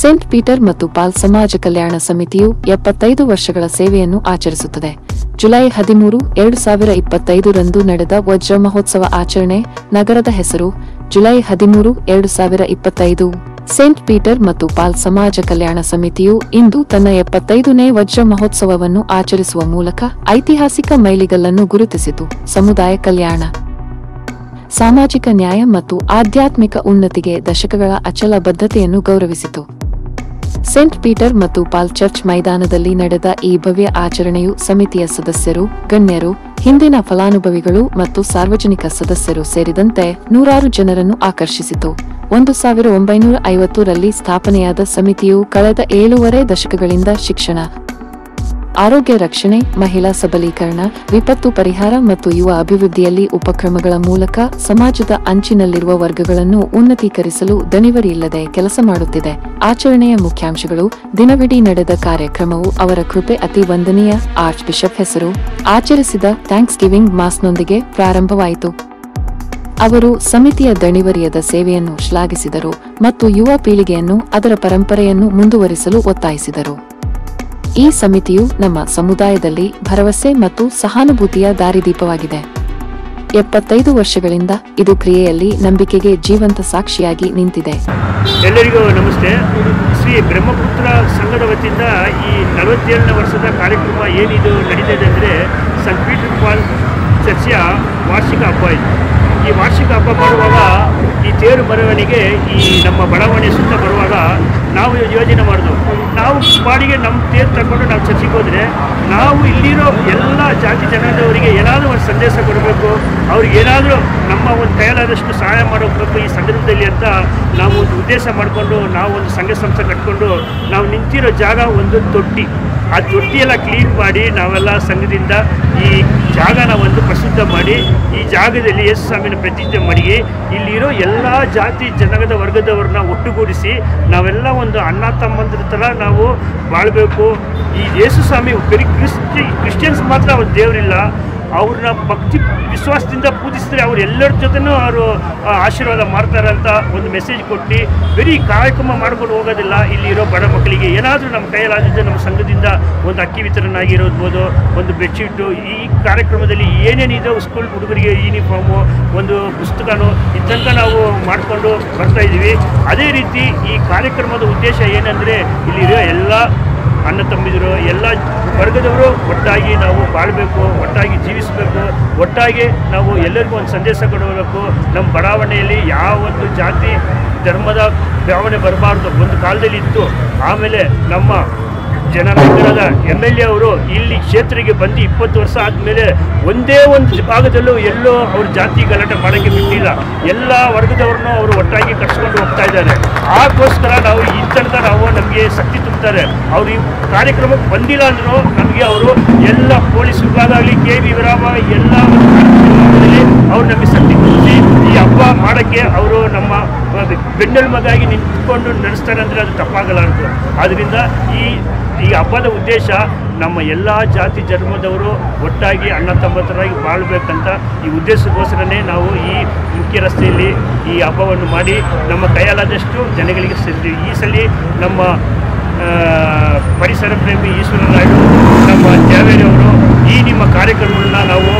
Saint Peter ಮತ್ತು ಪಾಲ್ ಸಮಾಜ ಕಲ್ಯಾಣ ಸಮಿತಿಯು 75 ವರ್ಷಗಳ ಸೇವೆಯನ್ನು ಆಚರಿಸುತ್ತದೆ. ಜುಲೈ 13, 2025 ರಂದು ನಡೆದ ವಜ್ರ ಮಹೋತ್ಸವ ಆಚರಣೆ. ನಗರದ ಹೆಸರು ಜುಲೈ 13, 2025. ಸೇಂಟ್ ಪೀಟರ್ ಮತ್ತು ಪಾಲ್ ಸಮಾಜ ಕಲ್ಯಾಣ ಸಮಿತಿಯು ಇಂದು ತನ್ನ 75ನೇ ವಜ್ರ ಮಹೋತ್ಸವವನ್ನು ಆಚರಿಸುವ ಮೂಲಕ ಐತಿಹಾಸಿಕ ಮೈಲಿಗಲ್ಲನ್ನು ಗುರುತಿಸಿತು. ಸಮುದಾಯ ಕಲ್ಯಾಣ, ಸಾಮಾಜಿಕ ನ್ಯಾಯ ಮತ್ತು ಆಧ್ಯಾತ್ಮಿಕ ಉನ್ನತಿಗೆ ದಶಕಗಳ ಅಚಲ ಬದ್ಧತೆಯನ್ನು ಗೌರವಿಸಿತು. ಸೇಂಟ್ ಪೀಟರ್ ಮತ್ತು ಪಾಲ್ ಚರ್ಚ್ ಮೈದಾನದಲ್ಲಿ ನಡೆದ ಈ ಭವ್ಯ ಆಚರಣೆಯು ಸಮಿತಿಯ ಸದಸ್ಯರು, ಗಣ್ಯರು, ಹಿಂದಿನ ಫಲಾನುಭವಿಗಳು ಮತ್ತು ಸಾರ್ವಜನಿಕ ಸದಸ್ಯರು ಸೇರಿದಂತೆ ನೂರಾರು ಜನರನ್ನು ಆಕರ್ಷಿಸಿತು. 1950 ರಲ್ಲಿ ಸ್ಥಾಪನೆಯಾದ ಸಮಿತಿಯು ಕಳೆದ 7.5 ದಶಕಗಳಿಂದ ಶಿಕ್ಷಣ, ಆರೋಗ್ಯ ರಕ್ಷಣೆ, ಮಹಿಳಾ ಸಬಲೀಕರಣ, ವಿಪತ್ತು ಪರಿಹಾರ ಮತ್ತು ಯುವ ಅಭಿವೃದ್ಧಿಯಲ್ಲಿ ಉಪಕ್ರಮಗಳ ಮೂಲಕ ಸಮಾಜದ ಅಂಚಿನಲ್ಲಿರುವ ವರ್ಗಗಳನ್ನು ಉನ್ನತೀಕರಿಸಲು ದಣಿವರಿಯಿಲ್ಲದೆ ಕೆಲಸ ಮಾಡುತ್ತಿದೆ. ಆಚರಣೆಯ ಮುಖ್ಯಾಂಶಗಳು. ದಿನವಿಡೀ ನಡೆದ ಕಾರ್ಯಕ್ರಮವು ಅವರ ಕೃಪೆ ಅತಿ ವಂದನೀಯ ಆರ್ಚ್ ಬಿಷಪ್ ಹೆಸರು ಆಚರಿಸಿದ ಥ್ಯಾಂಕ್ಸ್ ಗಿವಿಂಗ್ ಮಾಸ್ನೊಂದಿಗೆ ಪ್ರಾರಂಭವಾಯಿತು. ಅವರು ಸಮಿತಿಯ ದಣಿವರಿಯದ ಸೇವೆಯನ್ನು ಶ್ಲಾಘಿಸಿದರು ಮತ್ತು ಯುವ ಪೀಳಿಗೆಯನ್ನು ಅದರ ಪರಂಪರೆಯನ್ನು ಮುಂದುವರಿಸಲು ಒತ್ತಾಯಿಸಿದರು. ಈ ಸಮಿತಿಯು ನಮ್ಮ ಸಮುದಾಯದಲ್ಲಿ ಭರವಸೆ ಮತ್ತು ಸಹಾನುಭೂತಿಯ ದಾರಿದೀಪವಾಗಿದೆ. 75 ವರ್ಷಗಳಿಂದ ಇದು ಕ್ರಿಯೆಯಲ್ಲಿ ನಂಬಿಕೆಗೆ ಜೀವಂತ ಸಾಕ್ಷಿಯಾಗಿ ನಿಂತಿದೆ. ಎಲ್ಲರಿಗೂ ನಮಸ್ತೆ. ಶ್ರೀ ಬ್ರಹ್ಮಪುತ್ರ ಸಂಘದ ವತಿಯಿಂದ ಈ 47ನೇ ವರ್ಷದ ಕಾರ್ಯಕ್ರಮ ಏನಿದು ನಡೀತಿದೆ ಅಂದರೆ ಸೇಂಟ್ ಪೀಟರ್ ಪಾಲ್ ಚರ್ಚಿಯ ವಾರ್ಷಿಕ ಹಬ್ಬ ಇದು. ಈ ವಾರ್ಷಿಕ ಹಬ್ಬ ಮಾಡುವಾಗ ಈ ತೇರು ಮೆರವಣಿಗೆ ಈ ನಮ್ಮ ಬಡಾವಣೆ ಸುತ್ತ ಬರುವಾಗ ನಾವು ಯೋಜನೆ ಮಾಡಿದ್ವು. ನಾವು ಬಾಡಿಗೆ ನಮ್ಮ ತೇರು ತಗೊಂಡು ನಾವು ಚರ್ಚಿಗೆ ಹೋದರೆ ನಾವು ಇಲ್ಲಿರೋ ಎಲ್ಲ ಜಾತಿ ಜನಾಂಗದವರಿಗೆ ಏನಾದರೂ ಒಂದು ಸಂದೇಶ ಕೊಡಬೇಕು, ಅವ್ರಿಗೆ ಏನಾದರೂ ನಮ್ಮ ಒಂದು ಕೈಲಾದಷ್ಟು ಸಹಾಯ ಮಾಡಬೇಕು ಈ ಸಂದರ್ಭದಲ್ಲಿ ಅಂತ ನಾವು ಒಂದು ಉದ್ದೇಶ ಮಾಡಿಕೊಂಡು ನಾವು ಒಂದು ಸಂಘ ಸಂಸ್ಥೆ ಕಟ್ಕೊಂಡು ನಾವು ನಿಂತಿರೋ ಜಾಗ ಒಂದು ತೊಟ್ಟಿ. ಆ ತೊಟ್ಟಿಯೆಲ್ಲ ಕ್ಲೀನ್ ಮಾಡಿ ನಾವೆಲ್ಲ ಸಂಘದಿಂದ ಈ ಜಾಗನ ಒಂದು ಪ್ರಸಿದ್ಧ ಮಾಡಿ ಈ ಜಾಗದಲ್ಲಿ ಯೇಸು ಸ್ವಾಮಿನ ಪ್ರತಿಷ್ಠೆ ಮಾಡಿ ಇಲ್ಲಿರೋ ಎಲ್ಲ ಜಾತಿ ಜನಾಂಗದ ವರ್ಗದವ್ರನ್ನ ಒಟ್ಟುಗೂಡಿಸಿ ನಾವೆಲ್ಲ ಒಂದು ಅಣ್ಣ ತಮ್ಮಂದ್ರ ಥರ ನಾವು ಬಾಳಬೇಕು. ಈ ಯೇಸು ಸ್ವಾಮಿ ಬರೀ ಕ್ರಿಶ್ಚಿಯನ್ಸ್ ಮಾತ್ರ ಅವ್ರ ದೇವರಿಲ್ಲ, ಅವ್ರನ್ನ ಭಕ್ತಿ ವಿಶ್ವಾಸದಿಂದ ಪೂಜಿಸಿದ್ರೆ ಅವ್ರು ಎಲ್ಲರ ಜೊತೆನೂ ಅವರು ಆಶೀರ್ವಾದ ಮಾಡ್ತಾರೆ ಅಂತ ಒಂದು ಮೆಸೇಜ್ ಕೊಟ್ಟು ಬರೀ ಕಾರ್ಯಕ್ರಮ ಮಾಡ್ಕೊಂಡು ಹೋಗೋದಿಲ್ಲ. ಇಲ್ಲಿರೋ ಬಡ ಮಕ್ಕಳಿಗೆ ಏನಾದರೂ ನಮ್ಮ ಕೈಯಲ್ಲಾಗಿದ್ದರೆ ನಮ್ಮ ಸಂಘದಿಂದ ಒಂದು ಅಕ್ಕಿ ವಿತರಣೆ ಆಗಿರೋದ್ಬೋದು, ಒಂದು ಬೆಡ್ಶೀಟು, ಈ ಕಾರ್ಯಕ್ರಮದಲ್ಲಿ ಏನೇನಿದೆ ಸ್ಕೂಲ್ ಹುಡುಗರಿಗೆ ಯೂನಿಫಾರ್ಮು, ಒಂದು ಪುಸ್ತಕನೂ ಇದ್ದಂತ ನಾವು ಮಾಡಿಕೊಂಡು ಬರ್ತಾಯಿದ್ದೀವಿ. ಅದೇ ರೀತಿ ಈ ಕಾರ್ಯಕ್ರಮದ ಉದ್ದೇಶ ಏನಂದರೆ ಇಲ್ಲಿರೋ ಎಲ್ಲ ಅಣ್ಣ ತಮ್ಮಿದ್ರು ಎಲ್ಲ ವರ್ಗದವರು ಒಟ್ಟಾಗಿ ನಾವು ಬಾಳಬೇಕು, ಒಟ್ಟಾಗಿ ಜೀವಿಸಬೇಕು, ಒಟ್ಟಾಗಿ ನಾವು ಎಲ್ಲರಿಗೂ ಒಂದು ಸಂದೇಶ ಕೊಡಬೇಕು. ನಮ್ಮ ಬಡಾವಣೆಯಲ್ಲಿ ಯಾವ ಒಂದು ಜಾತಿ ಧರ್ಮದ ಭಾವನೆ ಬರಬಾರ್ದು. ಒಂದು ಕಾಲದಲ್ಲಿ ಇತ್ತು. ಆಮೇಲೆ ನಮ್ಮ ಜನನಾಯಕರಾದ MLA ಅವರು ಇಲ್ಲಿ ಕ್ಷೇತ್ರಕ್ಕೆ ಬಂದು 20 ವರ್ಷ ಆದಮೇಲೆ ಒಂದೇ ಒಂದು ಭಾಗದಲ್ಲೂ ಎಲ್ಲೋ ಅವ್ರ ಜಾತಿ ಗಲಾಟೆ ಮಾಡೋಕ್ಕೆ ಬಿಟ್ಟಿಲ್ಲ. ಎಲ್ಲ ವರ್ಗದವ್ರನ್ನೂ ಅವರು ಒಟ್ಟಾಗಿ ಕಟ್ಸ್ಕೊಂಡು ಹೋಗ್ತಾ ಇದ್ದಾರೆ. ಅದಕ್ಕೋಸ್ಕರ ನಾವು ಇಂಥ ನಾವು ನಮಗೆ ಶಕ್ತಿ ತುಂಬ್ತಾರೆ. ಅವರು ಈ ಕಾರ್ಯಕ್ರಮಕ್ಕೆ ಬಂದಿಲ್ಲ ಅಂದರೂ ನಮಗೆ ಅವರು ಎಲ್ಲ ಪೊಲೀಸ್ ವಿಭಾಗ ಆಗಲಿ, KB ವಿರಾಮ ಎಲ್ಲ ಅವ್ರು ನಮಗೆ ಶಕ್ತಿ ತುಂಬಿಸಿ ಈ ಹಬ್ಬ ಮಾಡೋಕ್ಕೆ ಅವರು ನಮ್ಮ ಬೆನ್ನೆಲುಬಾಗಿ ನಿಂತ್ಕೊಂಡು ನಡೆಸ್ತಾರೆ ಅಂದರೆ ಅದು ತಪ್ಪಾಗಲ್ಲ ಅಂತ. ಆದ್ದರಿಂದ ಈ ಹಬ್ಬದ ಉದ್ದೇಶ ನಮ್ಮ ಎಲ್ಲ ಜಾತಿ ಧರ್ಮದವರು ಒಟ್ಟಾಗಿ ಅಣ್ಣ ತಮ್ಮತರಾಗಿ ಬಾಳಬೇಕಂತ ಈ ಉದ್ದೇಶಕ್ಕೋಸ್ಕರನೇ ನಾವು ಈ ಮುಖ್ಯ ರಸ್ತೆಯಲ್ಲಿ ಈ ಹಬ್ಬವನ್ನು ಮಾಡಿ ನಮ್ಮ ಕೈಯಲ್ಲಾದಷ್ಟು ಜನಗಳಿಗೆ ಸೇರಿದ್ವಿ. ಈ ಸಲ ನಮ್ಮ ಪರಿಸರ ಪ್ರೇಮಿ ಈಶ್ವರರಾಯರು, ನಮ್ಮ ಜಾವೇರಿ ಅವರು ಈ ನಿಮ್ಮ ಕಾರ್ಯಕ್ರಮಗಳನ್ನ ನಾವು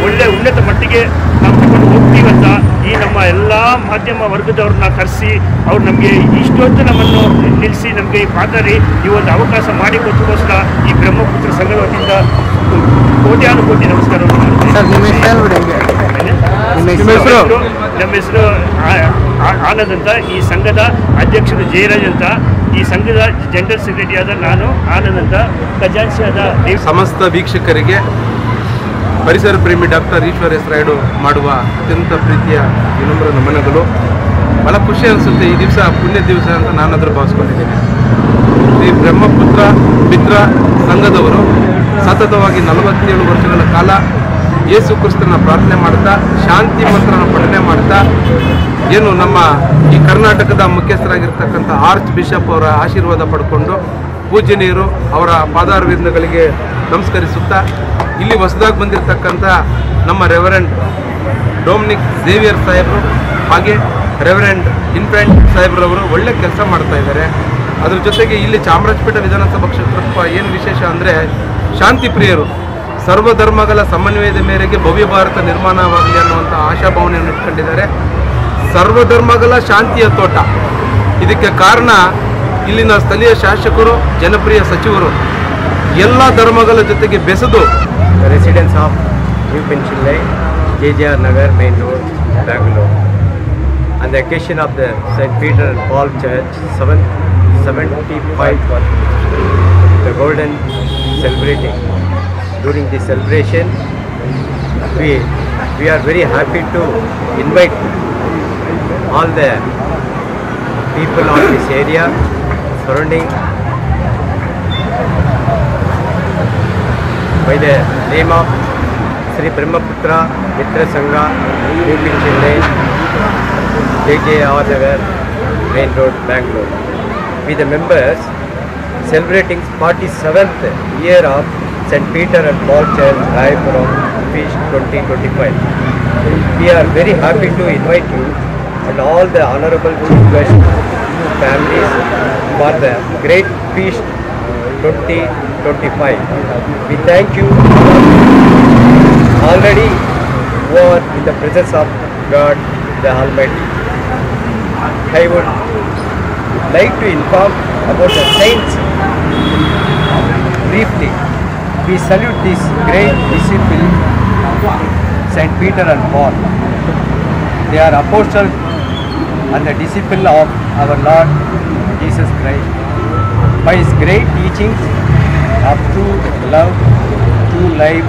ಒಳ್ಳೆ ಉನ್ನತ ಮಟ್ಟಿಗೆ ನಾವು ತಗೊಂಡು ಹೋಗ್ತೀವಂತ ಈ ನಮ್ಮ ಎಲ್ಲ ಮಾಧ್ಯಮ ವರ್ಗದವ್ರನ್ನ ಕರೆಸಿ ಅವ್ರು ನಮಗೆ ಇಷ್ಟೊತ್ತು ನಮ್ಮನ್ನು ನಿಲ್ಲಿಸಿ ನಮಗೆ ಈ ಮಾತಾಡಿ ಈ ಒಂದು ಅವಕಾಶ ಮಾಡಿಕೊಟ್ಟುಕೋಸ್ಕರ ಈ ಬ್ರಹ್ಮಪುತ್ರ ಸಂಘದ ವತಿಯಿಂದ ಕೋಟ್ಯಾನುಕೋಟಿ ನಮಸ್ಕಾರವನ್ನು ಮಾಡ್ತೀನಿ. ನಮ್ಮ ಹೆಸರು ಆನಂದ್ ಅಂತ. ಈ ಸಂಘದ ಅಧ್ಯಕ್ಷರು ಜಯರಾಜ್ ಅಂತ. ಈ ಸಂಘದ ಜನರಲ್ ಸೆಕ್ರೆಟರಿ ಆದ ನಾನು ಆನಂದ್ ಅಂತ. ಖಜಾನ್ಸಿಯಾದ ಸಮಸ್ತ ವೀಕ್ಷಕರಿಗೆ ಪರಿಸರ ಪ್ರೇಮಿ ಡಾಕ್ಟರ್ ಈಶ್ವರ ಎಸ್ ರಾಯುಡು ಮಾಡುವ ಅತ್ಯಂತ ಪ್ರೀತಿಯ ವಿನಮ್ರ ನಮನಗಳು. ಭಾಳ ಖುಷಿ ಅನಿಸುತ್ತೆ. ಈ ದಿವಸ ಪುಣ್ಯ ದಿವಸ ಅಂತ ನಾನಾದರೂ ಭಾವಿಸ್ಕೊಂಡಿದ್ದೀನಿ. ಶ್ರೀ ಬ್ರಹ್ಮಪುತ್ರ ಮಿತ್ರ ಸಂಘದವರು ಸತತವಾಗಿ 47 ವರ್ಷಗಳ ಕಾಲ ಯೇಸು ಕ್ರಿಸ್ತನ ಪ್ರಾರ್ಥನೆ ಮಾಡ್ತಾ, ಶಾಂತಿ ಮಂತ್ರನ ಪಠನೆ ಮಾಡ್ತಾ, ಏನು ನಮ್ಮ ಈ ಕರ್ನಾಟಕದ ಮುಖ್ಯಸ್ಥರಾಗಿರ್ತಕ್ಕಂಥ ಆರ್ಚ್ ಬಿಷಪ್ ಅವರ ಆಶೀರ್ವಾದ ಪಡ್ಕೊಂಡು ಪೂಜನೀಯರು ಅವರ ಪಾದಾರವಿಂದಗಳಿಗೆ ನಮಸ್ಕರಿಸುತ್ತಾ, ಇಲ್ಲಿ ಹೊಸದಾಗಿ ಬಂದಿರತಕ್ಕಂಥ ನಮ್ಮ ರೆವರೆಂಡ್ ಡೊಮಿನಿಕ್ ಝೇವಿಯರ್ ಸಾಹೇಬರು ಹಾಗೆ ರೆವರೆಂಡ್ ಇನ್ಫ್ಯಾಂಟ್ ಸಾಹೇಬ್ರವರು ಒಳ್ಳೆ ಕೆಲಸ ಮಾಡ್ತಾ ಇದ್ದಾರೆ. ಅದ್ರ ಜೊತೆಗೆ ಇಲ್ಲಿ ಚಾಮರಾಜಪೇಟೆ ವಿಧಾನಸಭಾ ಕ್ಷೇತ್ರ ಏನು ವಿಶೇಷ ಅಂದರೆ ಶಾಂತಿ ಪ್ರಿಯರು, ಸರ್ವಧರ್ಮಗಳ ಸಮನ್ವಯದ ಮೇರೆಗೆ ಭವ್ಯ ಭಾರತ ನಿರ್ಮಾಣವಾಗಲಿ ಅನ್ನುವಂಥ ಆಶಾಭಾವನೆಯನ್ನು ಇಟ್ಕೊಂಡಿದ್ದಾರೆ. ಸರ್ವಧರ್ಮಗಳ ಶಾಂತಿಯ ತೋಟ. ಇದಕ್ಕೆ ಕಾರಣ ಇಲ್ಲಿನ ಸ್ಥಳೀಯ ಶಾಸಕರು, ಜನಪ್ರಿಯ ಸಚಿವರು ಎಲ್ಲ ಧರ್ಮಗಳ ಜೊತೆಗೆ ಬೆಸೆದು ರೆಸಿಡೆನ್ಸ್ ಆಫ್ ನ್ಯೂ ಪೆನ್ಷಿಲ್ಲೈ, KJR Nagar, Main Road, Bangalore. On the occasion of the St. Peter and Paul Church 775 the golden celebrating. During the celebration, we are very happy to invite all the people of this area surrounding by the name of Sri Brahmaputra Mitra Sangha, New Pinchillai, KJR Nagar, Main Road, Bangalore. We the members celebrating 47th year of St. Peter and Paul Church, Raipuram, Feast 2025. We are very happy to invite you and all the honorable chief guests, families for the great Feast 2025. We thank you already who are in the presence of God the Almighty. I would like to inform about the saints briefly. We salute this great disciple, St. Peter and Paul. They are apostles and the disciple of our Lord Jesus Christ. By his great teachings of true love, true life,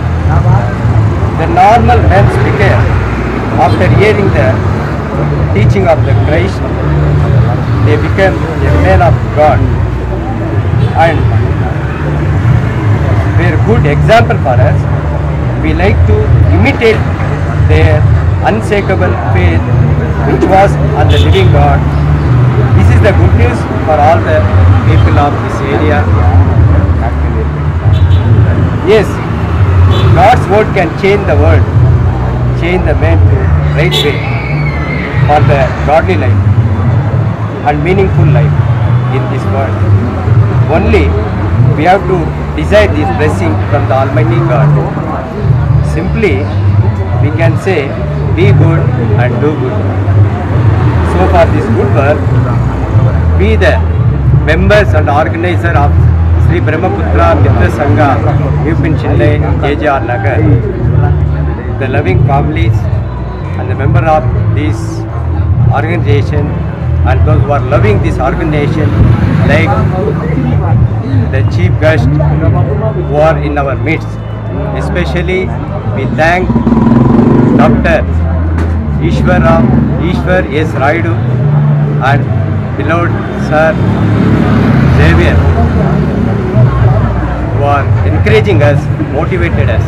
the normal man speaker, after hearing the teaching of the Christ, they became a man of God and were good example for us. We like to imitate their unshakable faith which was on the living God. This is the good news for all the people of this area. Yes, God's word can change the world, change the man to right way for the godly life and meaningful life in this world. Only we have to desire this blessing from the Almighty God. Simply we can say, be good and do good. So for this good work, we the members and organizer of Sri Brahmaputra Mitra Sangha, New Pinchillai, KJR Nagar, the loving families and the member of this organization and those who are loving this organization, like the chief guests who are in our midst. Especially we thank Dr. Ishwar S. Raidu and beloved Sir Xavier who are encouraging us, motivated us.